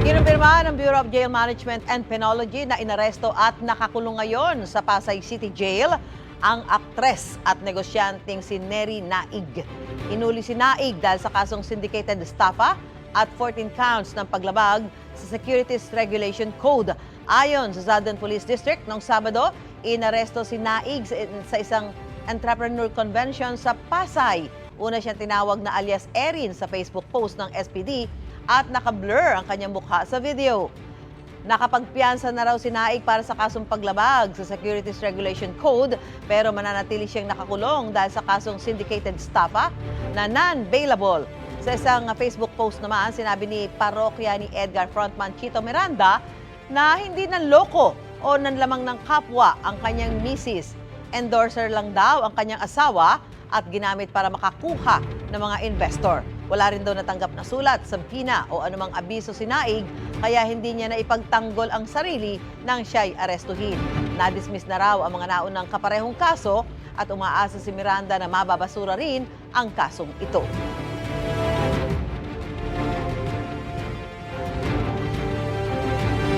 Kinumpirma ng Bureau of Jail Management and Penology na inaresto at nakakulong ngayon sa Pasay City Jail ang aktres at negosyanteng si Neri Naig. Inuli si Naig dahil sa kasong syndicated estafa at 14 counts ng paglabag sa Securities Regulation Code. Ayon sa Southern Police District, noong Sabado, inaresto si Naig sa isang entrepreneur convention sa Pasay. Una siyang tinawag na alias Erin sa Facebook post ng SPD at naka-blur ang kanyang mukha sa video. Nakapagpiyansa na raw si Naig para sa kasong paglabag sa Securities Regulation Code pero mananatili siyang nakakulong dahil sa kasong syndicated estafa na non-bailable. Sa isang Facebook post naman, sinabi ni parokya ni Edgar frontman Chito Miranda na hindi nanloko o nanlamang ng kapwa ang kanyang misis. Endorser lang daw ang kanyang asawa at ginamit para makakuha ng mga investor. Wala rin daw natanggap na sulat, sampina o anumang abiso si Naig, kaya hindi niya na ipagtanggol ang sarili nang siya'y arestuhin. Na-dismiss na raw ang mga naunang kaparehong kaso at umaasa si Miranda na mababasura rin ang kasong ito.